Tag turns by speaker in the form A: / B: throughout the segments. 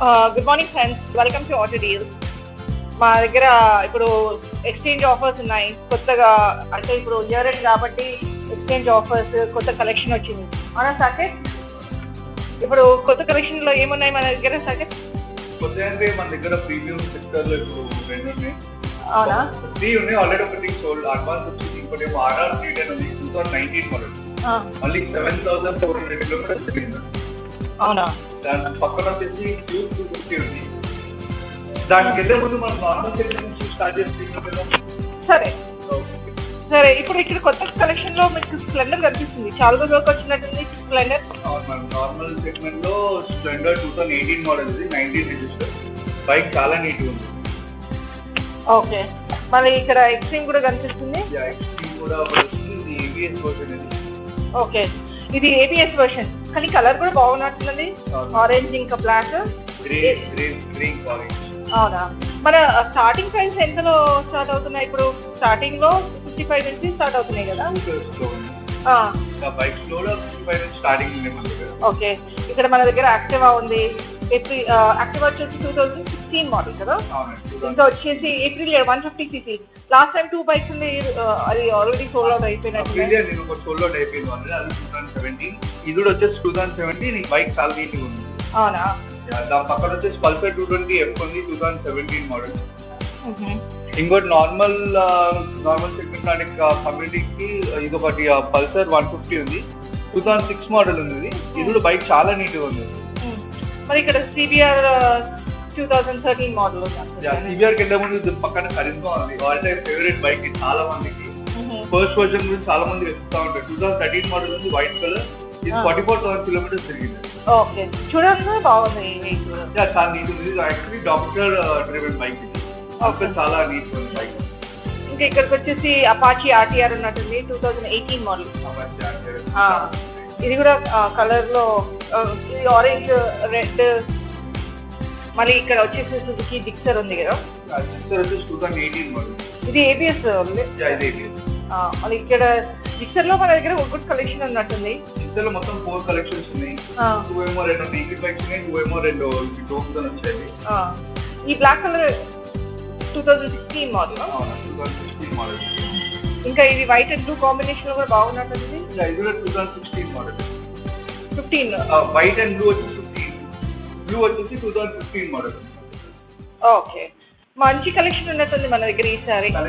A: Good morning friends, welcome to auto deals. మా దగ్గర ఇప్పుడు ఎక్స్చేంజ్ ఆఫర్స్ ఉన్నాయి కొత్తగా. అంటే ఇప్పుడు ఇయర్ ఎండ్ కాబట్టి ఎక్స్చేంజ్ ఆఫర్స్, కొత్త కలెక్షన్ వచ్చింది. అవునా సాకేత్? ఇప్పుడు కొత్త కలెక్షన్లో ఏమున్నాయి మన దగ్గర సాకేత్?
B: కొత్త అంటే మన దగ్గర ప్రీమియం సెక్టర్లో ఇప్పుడు రెండు ఉన్నాయి.
A: అవునా?
B: 3 ఉన్నాయి ఆల్రెడీ. ఒకటి సోల్డ్ అడ్వాన్స్ వచ్చింది, ఇంకోటి ఆర్ఆర్ 310 ఉంది 2019 మోడల్. మళ్ళీ 7,400 కిలోమీటర్స్ తిరిగింది.
A: అవునా?
B: దాని పక్కన వచ్చేసి క్యూబ్ 250 ఉంది. దానికి వెళ్ళే ముందు మనం నార్మల్ సెక్షన్ నుంచి స్టార్ట్ చేస్తున్నాం.
A: సరే సరే, ఇప్పుడు ఇక్కడ కొత్త కలెక్షన్ లో మీకు స్ప్లెండర్ కనిపిస్తుంది. చాలా రోజులకు వచ్చినట్టుంది స్ప్లెండర్.
B: మన నార్మల్ సెగ్మెంట్ లో స్ప్లెండర్ 2018 మోడల్ ఇది, 19 రిజిస్టర్. బైక్ చాలా నీట్ ఉంది.
A: ఓకే, మరి ఇక్కడ ఎక్స్ట్రీమ్ కూడా కనిపిస్తుంది.
B: ఎక్స్ట్రీమ్ కూడా వస్తుంది. ఇది ఏబిఎస్ వర్షన్ ఇది.
A: ఓకే, ఇది ఏబిఎస్ వర్షన్, కానీ కలర్ కూడా బాగున్నట్టుంది. ఆరెంజ్ ఇంకా బ్లాక్,
B: గ్రీన్ ఆరెంజ్.
A: అవునా? మన స్టార్టింగ్ ప్రైస్ ఎంతలో స్టార్ట్ అవుతున్నాయి? ఇప్పుడు స్టార్టింగ్ లో 55 నుంచి స్టార్ట్ అవుతున్నాయి కదా.
B: బైక్స్ లో 55 నుంచి స్టార్టింగ్ ఉంది మన దగ్గర.
A: ఓకే, ఇక్కడ మన దగ్గర యాక్టివా ఉంది. యాక్టివా వచ్చేసి 2016 మోడల్ కదా. ఇంకా వచ్చేసి April 150cc. Last time 2 bikes ఉంది, అది ఆల్రెడీ సోల్డ్ అవుట్ అయిపోయినట్టు.
B: సోల్డ్ అవుట్ అయిపోయింది అది 2017. ఇది కూడా వచ్చేసి 2017. ఈ బైక్ చాలా నీట్ గా ఉంది.
A: అవునా?
B: దాని పక్కన వచ్చేసి పల్సర్ 220 F ఉంది, 2017 మోడల్. ఇంకోటి నార్మల్ సెగ్మెంట్ లాంటి కమ్యూనిటీకి ఇది ఒకటి పల్సర్ 150 ఉంది, 2006 మోడల్ ఉంది. ఇది కూడా బైక్ చాలా నీట్ గా ఉంది.
A: మరి ఇక్కడ సిబిఆర్ 2013 మోడల్.
B: సిబిఆర్కి వెళ్ళే ముందు పక్కన కరిజ్మా ఉంది, ఆల్ టైమ్ ఫేవరెట్ బైక్ చాలా మందికి. ఫస్ట్ వర్షన్ గురించి చాలా మంది వెతుకుతా ఉంటారు. 2013 మోడల్ ఉంది, వైట్ కలర్. ఇది 44,000 కిలోమీటర్స్ తిరిగింది.
A: ఓకే, చూడండి బాగుంది.
B: చాలా నీట్ ఉంది. యాక్చువల్లీ డాక్టర్ డ్రైవెన్ బైక్ ఇది. చాలా నీట్ ఉంది బైక్.
A: ఇంకా ఇక్కడికి వచ్చేసి అపాచీ ఆర్టీఆర్ ఉన్నట్టుంది, 2018 మోడల్. ఇది కూడా కలర్ లో ఇది ఆరెంజ్, రెడ్. మళ్ళీ ఇక్కడ వచ్చేసి సుజుకి జిక్సర్ ఉంది కదా.
B: జిక్సర్ వచ్చేసి 2018 మోడల్.
A: ఇది ఏబిఎస్ ఉంది. మళ్ళీ ఇక్కడ జిక్సర్ లో మన దగ్గర గుడ్ కలెక్షన్ ఉన్నట్టుంది.
B: జిక్సర్ లో మొత్తం 4 కలెక్షన్స్ ఉన్నాయి. 2 ఏమో 2 నీట్ బైక్స్ ఉన్నాయి, 2 ఏమో 2 డోమ్స్ అని వచ్చాయి.
A: ఈ బ్లాక్ కలర్ 2016 మోడల్.
B: 2016 మోడల్.
A: ఇంకా ఇది వైట్ అండ్ బ్లూ కాంబినేషన్ లో కూడా బాగున్నట్టుంది.
B: ఇది కూడా 2016 మోడల్.
A: 15
B: వైట్ అండ్ బ్లూ వచ్చేసి 15, బ్లూ వచ్చేసి 2015 మోడల్.
A: ఓకే, మంచి కలెక్షన్ ఉన్నట్టుంది మన దగ్గర ఈసారి.
B: చాలా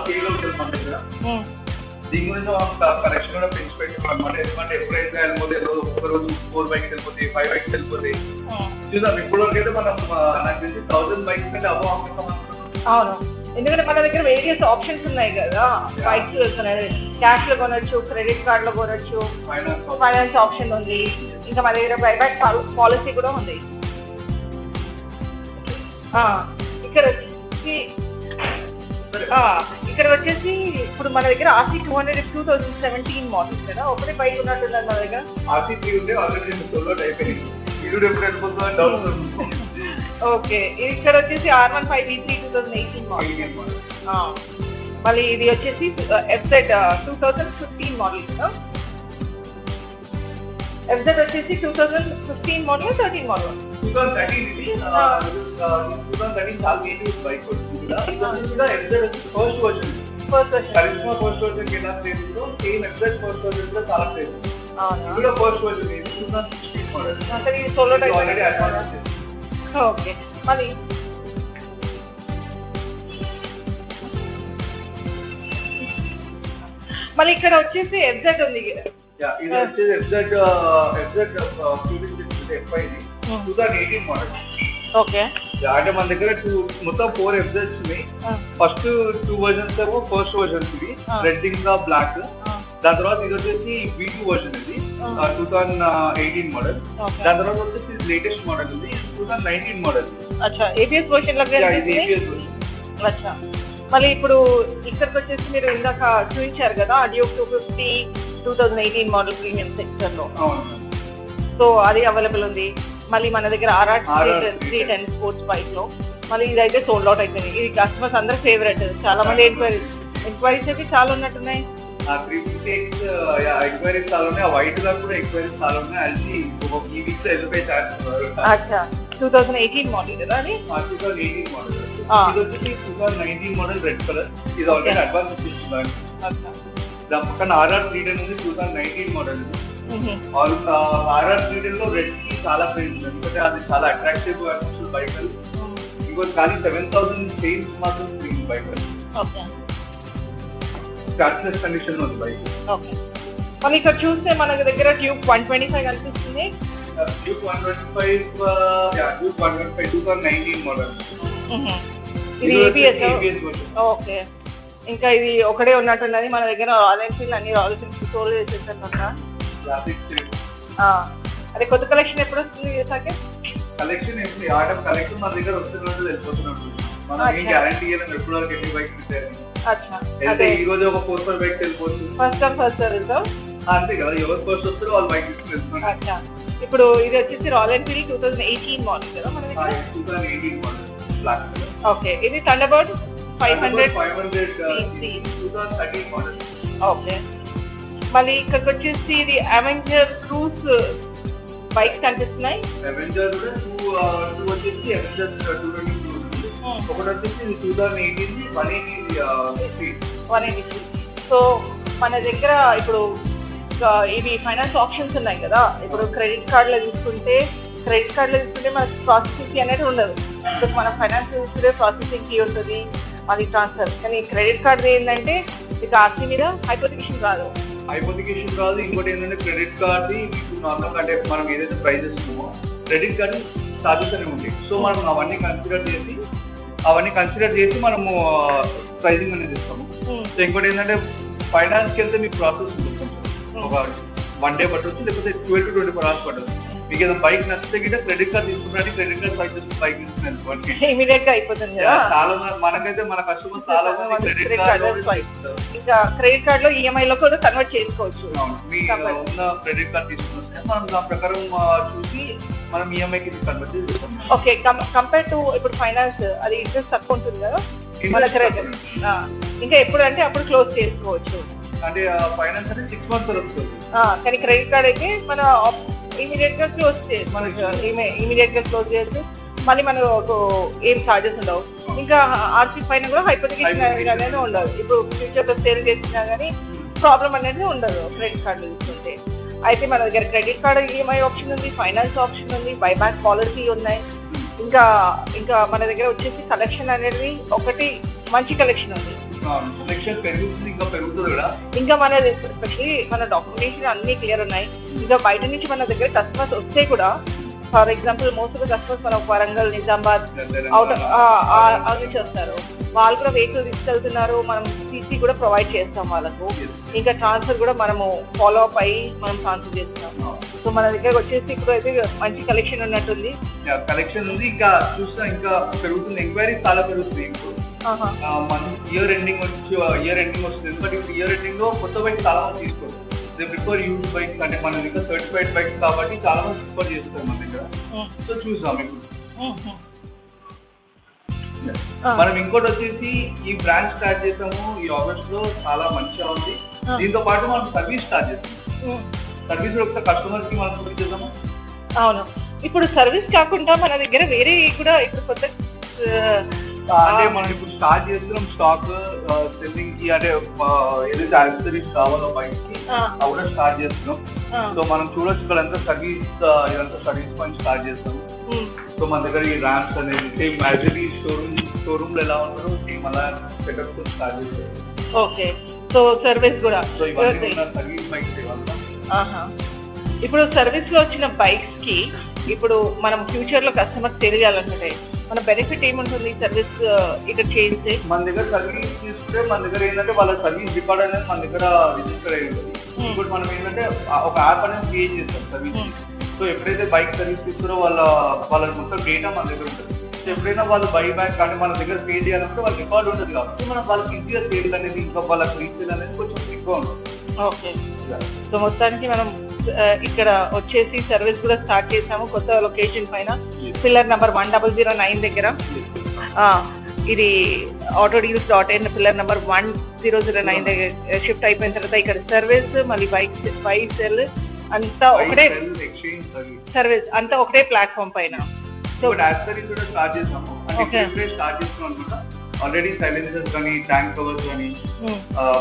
B: సేల్ ఉంటుంది మన దగ్గర. దీని గురించి కలెక్షన్ కూడా పెంచి పెట్టుకోవాలన్నమాట. ఎందుకంటే ఎప్పుడైతే వెళ్ళిపోతే ఒక రోజు 4 బైక్స్ వెళ్ళిపోతాయి, 5 బైక్స్ వెళ్ళిపోతాయి. చూద్దాం, ఇప్పుడు వరకైతే మనం నాకు తెలిసి 1000 బైక్స్ కంటే అబ్బో అమ్ముతాం.
A: అవును, ఎందుకంటే మన దగ్గర వేరియస్ ఆప్షన్స్ ఉన్నాయి కదా. బైక్స్ క్యాష్ లో కొనొచ్చు, క్రెడిట్ కార్డ్ లో కొనొచ్చు, ఫైనాన్స్ ఆప్షన్ ఉంది. ఇంకా మన దగ్గర బైబ్యాక్ పాలసీ కూడా ఉంది. ఇక్కడ వచ్చేసి ఇప్పుడు మన దగ్గర RC 200 2017 మోడల్ కదా. ఒకటే బైక్ ఉన్నట్టున్నారు మన దగ్గర.
B: RC 3 ఉంటే ఆల్రెడీ సోల్డ్ అయిపోయింది. ఇది ఎప్పుడు వెళ్ళిపోతుందో డౌట్ ఉంది.
A: ఓకే, ఇక్కడ వచ్చేసి R15 V3 2018 మోడల్. మళ్ళీ ఇది వచ్చేసి FZ 2015 మోడల్ కదా. FZ వచ్చేసి 2015 మోడల్, 13 మోడల్.
B: 2013 ఇది. 2013 చాలా నీట్ బైక్ వచ్చింది. FZ వచ్చి first version. Karizma first version కింద చేసిందో సేమ్ FZ ఫస్ట్ వర్షన్ కూడా చాలా చేసింది. ఇది కూడా ఫస్ట్ వర్షన్. ఇది 2016 మోడల్.
A: అంటే ఇది solo type
B: already advance.
A: Okay, మళ్ళీ ఇక్కడ వచ్చేసి FZ ఉంది.
B: ఇది వచ్చేసి FZ 2018 మోడల్.
A: ఓకే,
B: అంటే మన దగ్గర మొత్తం 4 FZs ఉన్నాయి. ఫస్ట్ 2 వర్షన్స్ ఏమో ఫస్ట్ వర్షన్స్ ఇది, రెడ్ ఇంకా బ్లాక్. దాని తర్వాత ఇది వచ్చేసి V2 వర్షన్ ఇది, 2018 మోడల్. దాని తర్వాత వచ్చేసి లేటెస్ట్ మోడల్ ఉంది, 2019 మోడల్.
A: ఏబిఎస్ వర్షన్ మళ్ళీ ఇప్పుడు ఇక్కడికి వచ్చేసి మీరు ఇందాక చూపించారు కదా ఆడియో 250 2018 మోడల్ ప్రీమియం సెక్టర్ లో. సో అది అవైలబుల్ ఉంది. మళ్ళీ మన దగ్గర RR 310 స్పోర్ట్స్ బైక్ లో మళ్ళీ ఇదైతే సోల్డ్ అవుట్ అయిపోయింది. ఇది కస్టమర్స్ అందరూ ఫేవరెట్. చాలా మంది ఎంక్వైరీస్ అయితే చాలా ఉన్నట్టున్నాయి.
B: 350X ఎంక్వైరీస్ చాలా ఉన్నాయి, ఆ వైట్ గా కూడా ఎంక్వైరీస్ చాలా ఉన్నాయి. అది ఈ వీక్ లో వెళ్ళిపోయే ఛాన్స్.
A: అచ్చా 2018 మోడల్ కదా అది?
B: 2018 మోడల్. ఇది వచ్చేసి 2019 మోడల్ రెడ్ కలర్. ఇది ఆల్రెడీ అడ్వాన్స్ ఇస్తున్నాను. దాని పక్కన RR310 ఉంది, 2019 మోడల్. RR310 లో రెడ్ కి చాలా ప్రైస్ ఉంది, ఎందుకంటే అది చాలా అట్రాక్టివ్ అనిపిస్తుంది బైక్. ఇంకోటి కానీ 7,000 చేంజ్ మాత్రం ఉంది బైక్. స్క్రాచ్లెస్ కండిషన్ లో ఉంది బైక్.
A: మనం ఇక్కడ చూస్తే మన దగ్గర ట్యూబ్ 125 కనిపిస్తుంది.
B: Tube 125, tube 125 2019 model.
A: ఇది ABS. ఓకే, ఇంకా ఇది ఒకటే ఉన్నట్టున్నది మన దగ్గర. రాయల్ ఎన్ఫీల్డ్ అన్ని రాయల్ ఎన్ఫీల్డ్ స్టోర్ చేసేస్తాను. అదే కొత్త కలెక్షన్ ఎప్పుడు వస్తుంది?
B: కలెక్షన్ ఎప్పుడు ఆర్డర్ కలెక్షన్ మన దగ్గర వస్తున్నట్టు వెళ్ళిపోతున్నట్టు. మనం ఏం గ్యారంటీ ఇవ్వలేము ఎప్పుడు వరకు ఎన్ని బైక్స్ ఇస్తారని. ఈ రోజు ఒక 4 బైక్స్ వెళ్ళిపోతుంది.
A: ఫస్ట్
B: అంతే కదా, ఎవరు ఫస్ట్ వస్తారో వాళ్ళు బైక్ తీసుకుని వెళ్తున్నారు.
A: ఇప్పుడు ఇది వచ్చేసి రాయల్ ఎన్ఫీల్డ్ 2018 మోడల్ కదా మన దగ్గర?
B: 2018 మోడల్ బ్లాక్.
A: ఓకే, ఇది థండర్బర్డ్ 500
B: 2013 మోడల్.
A: ఓకే, మళ్ళీ ఇక్కడికి వచ్చేసి ఇది అవెంజర్ క్రూజ్ బైక్స్ కనిపిస్తున్నాయి.
B: అవెంజర్ కూడా 2 వచ్చేసి అవెంజర్ 222 ఉంది. ఒకటి వచ్చేసి 2018
A: 180. సో మన దగ్గర ఇప్పుడు ఇవి ఫైనాన్స్ ఆప్షన్స్ ఉన్నాయి కదా. ఇప్పుడు క్రెడిట్ కార్డులో తీసుకుంటే మనకి ప్రాసెసింగ్ ఫీ అనేది ఉండదు. ఇప్పుడు మన ఫైనాన్స్ తీసుకుంటే ప్రాసెసింగ్ ఫీ ఉంటుంది, అది ట్రాన్స్ఫర్. కానీ క్రెడిట్ కార్డు ఏంటంటే మీకు ఆర్సీ మీద హైపోథికేషన్ రాదు.
B: ఇంకోటి ఏంటంటే క్రెడిట్ కార్డు మీకు నార్మల్ అంటే మనం ఏదైతే ప్రైస్ ఇస్తున్నామో క్రెడిట్ కార్డు చార్జెస్ అనేవి ఉంటాయి. సో మనం అవన్నీ కన్సిడర్ చేసి మనము ప్రైజింగ్ అనేది ఇస్తాము. సో ఇంకోటి ఏంటంటే ఫైనాన్స్కి వెళ్తే మీకు ప్రాసెస్ ఉంటుంది, ఒక 1 డే పట్టవచ్చు, లేకపోతే 12 to 24 hours పట్టవచ్చు. మీకు ఏదైనా బైక్ నచ్చితే గిట్ట క్రెడిట్ కార్డ్ తీసుకున్నట్టు క్రెడిట్ కార్డ్ పైకి బైక్ తీసుకున్నాను
A: ఇమీడియట్ గా అయిపోతుంది.
B: చాలా మనకైతే మన కస్టమర్ చాలా మంది క్రెడిట్ కార్డ్
A: ఇంకా క్రెడిట్ కార్డ్ లో ఈఎంఐ లో కూడా కన్వర్ట్ చేసుకోవచ్చు.
B: మీ ఉన్న క్రెడిట్ కార్డ్ తీసుకుని మనం దాని ప్రకారం చూసి మనం ఈఎంఐ కి కన్వర్ట్ చేస్తాం.
A: ఓకే, కంపేర్ టు ఇప్పుడు ఫైనాన్స్ అది ఇంట్రెస్ట్ తక్కువ ఉంటుంది కదా మన క్రెడిట్. ఇంకా ఎప్పుడు అంటే అప్పుడు క్లోజ్ చేసుకోవచ్చు.
B: అంటే ఫైనాన్స్ అంటే 6 months వస్తుంది.
A: కానీ క్రెడిట్ కార్డ్ అయితే మన ఇమీడియట్ గా క్లోజ్ చేయొచ్చు. మనకి ఇమీడియట్ గా క్లోజ్ చేయొచ్చు. మళ్ళీ మనకు ఏం ఛార్జెస్ ఉండవు. ఇంకా ఆర్సీ పైన కూడా హైపోథికేషన్ అనేది ఉండదు. ఇప్పుడు ఫ్యూచర్ లో సేల్ చేసినా కానీ ప్రాబ్లం అనేది ఉండదు క్రెడిట్ కార్డు తీసుకుంటే. అయితే మన దగ్గర క్రెడిట్ కార్డు ఈఎంఐ ఆప్షన్ ఉంది, ఫైనాన్స్ ఆప్షన్ ఉంది, బైబ్యాక్ పాలసీ ఉన్నాయి. ఇంకా మన దగ్గర వచ్చేసి కలెక్షన్ అనేది ఒకటి మంచి కలెక్షన్ ఉంది. ఇంకా మన ఎస్పెషల్లీ మన డాక్యుమెంటేషన్ అన్ని క్లియర్ ఉన్నాయి. ఇంకా బయట నుంచి మన దగ్గర కస్టమర్స్ వస్తే కూడా, for example most of the customers మన వరంగల్, నిజామాబాద్ అవుట్ నుంచి వస్తారు. వాళ్ళు కూడా వెహికల్ తీసుకెళ్తున్నారు. మనం సీసీ కూడా ప్రొవైడ్ చేస్తాం వాళ్ళకు. ఇంకా ట్రాన్స్ఫర్ కూడా మనము ఫాలో అప్ అయ్యి మనం ట్రాన్స్ఫర్ చేస్తాం. సో మన దగ్గర వచ్చేసి ఇప్పుడు అయితే మంచి కలెక్షన్ ఉన్నట్టుంది.
B: కలెక్షన్ ఉంది, ఇంకా చూస్తా ఇంకా పెరుగుతుంది. ఎంక్వైరీస్ చాలా పెరుగుతుంది. మన ఇయర్ ఎండింగ్ వస్తుంది. ఎందుకంటే ఇప్పుడు ఇయర్ ఎండింగ్ లో కొత్త బైక్ చాలా మంది తీసుకోరు. ప్రిఫర్ యూజ్ బైక్స్ అంటే మన దగ్గర సర్టిఫైడ్ బైక్స్ కాబట్టి చాలా మంది ప్రిఫర్ చేస్తారు మన దగ్గర. సో చూద్దాం ఇప్పుడు. మనం ఇంకోటి వచ్చేసి ఈ బ్రాంచ్ స్టార్ట్ చేసాము ఈ ఆగస్ట్ లో, చాలా మంచిగా ఉంది. దీంతో పాటు మనం సర్వీస్ స్టార్ట్ చేస్తాం. సర్వీస్ ఒకసారి కస్టమర్స్ కి మనం చూపించేద్దాము.
A: అవును, ఇప్పుడు సర్వీస్ కాకుండా మన దగ్గర వేరే కూడా ఇప్పుడు కొత్త
B: అంటే మనం ఇప్పుడు స్టార్ట్ చేస్తున్నాం స్టాక్ సెల్లింగ్ కి. అంటే ఏదైతే యాక్సెసరీస్ కావాలో బైక్ కి అవి కూడా స్టార్ట్ చేస్తున్నాం. సో మనం చూడొచ్చు ఇక్కడ అంతా ఇదంతా సర్వీస్ పాయింట్ స్టార్ట్ చేస్తాం. సో మన దగ్గర ఈ ర్యాంప్స్ అనేది సేమ్ యాక్చువల్లీ షోరూమ్ లో ఎలా ఉంటారో సేమ్ అలా సెటప్ తో స్టార్ట్ చేస్తాం.
A: ఓకే, సో సర్వీస్ కూడా.
B: సో ఇవన్నీ సర్వీస్ బైక్స్ ఇవ్వాలి.
A: ఇప్పుడు సర్వీస్ లో వచ్చిన బైక్స్ కి ఇప్పుడు మనం ఫ్యూచర్ లో కస్టమర్ తెలియాలంటే మన బెనిఫిట్ ఏముంటుంది సర్వీస్ ఇక్కడ చేస్తే?
B: మన దగ్గర సర్వీస్ తీసుకుంటే మన దగ్గర ఏంటంటే వాళ్ళ సర్వీస్ రికార్డ్ అనేది మన దగ్గర రిజిస్టర్ అయ్యి ఉంటుంది. ఇంకోటి మనం ఏంటంటే ఒక యాప్ అనేది క్రియేట్ చేస్తాం సర్వీస్. సో ఎప్పుడైతే బైక్ సర్వీస్ తీసుకున్నారో వాళ్ళ మొత్తం డేటా మన దగ్గర ఉంటుంది. సో ఎప్పుడైనా వాళ్ళు బై బ్యాక్ కానీ మన దగ్గర పే చేయాలంటే వాళ్ళ రికార్డ్ ఉంటుంది కాబట్టి మనం వాళ్ళకి ఈజీగా సేల్ అనేది ఇంకా వాళ్ళకి రీసేల్ అనేది కొంచెం ఎక్కువ ఉంటుంది.
A: ఓకే, సో మొత్తానికి మనం ఇక్కడ వచ్చేసి సర్వీస్ కూడా స్టార్ట్ చేసాము కొత్త లొకేషన్ పైన, పిల్లర్ నెంబర్ 1009 దగ్గర. ఇది autodeals.in పిల్లర్ నెంబర్ 1009 దగ్గర షిఫ్ట్ అయిపోయిన తర్వాత ఇక్కడ సర్వీస్ మళ్ళీ బైక్ సెల్ అంతా ఒకటే
B: ఎక్స్చేంజ్
A: సర్వీస్ అంతా ఒకటే ప్లాట్ఫామ్ పైన.
B: సో యాక్సరీస్ కూడా స్టార్ట్ చేసాము అంటే ఇప్పుడే స్టార్ట్ చేసాం అనమాట. ఆల్రెడీ సైలెన్సర్స్ కానీ ట్యాంక్ కవర్స్ కానీ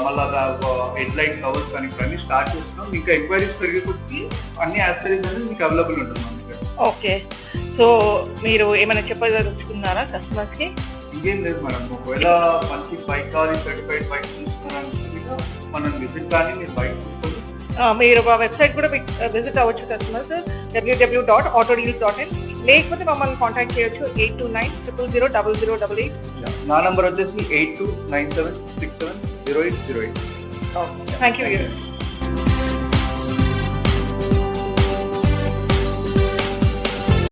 B: మళ్ళీ హెడ్ లైట్ కవర్స్ కానీ ఇప్పుడు అన్ని స్టార్ట్ చేస్తున్నాం. ఇంకా ఎంక్వైరీస్ పెరిగే కొద్ది అన్ని యాక్సరీస్ అనేది మీకు అవైలబుల్ ఉంటుంది.
A: ఓకే, సో మీరు ఏమైనా చెప్పదలుచుకున్నారా కస్టమర్స్ కి?
B: ఇంకేం లేదు మేడం, ఒకవేళ మంచి బైక్ కావాలి సర్టిఫైడ్ బైక్ తీసుకున్నారంటే మనం విజిట్ కానీ మీరు బైక్ తీసుకొని
A: మీరు మా వెబ్సైట్ కూడా విజిట్ అవ్వచ్చు కస్టమర్స్ www.autodeals.in. లేకపోతే మమ్మల్ని కాంటాక్ట్ చేయొచ్చు 8290000088.
B: నా నంబర్ వచ్చేసి 8297670808.
A: Thank you.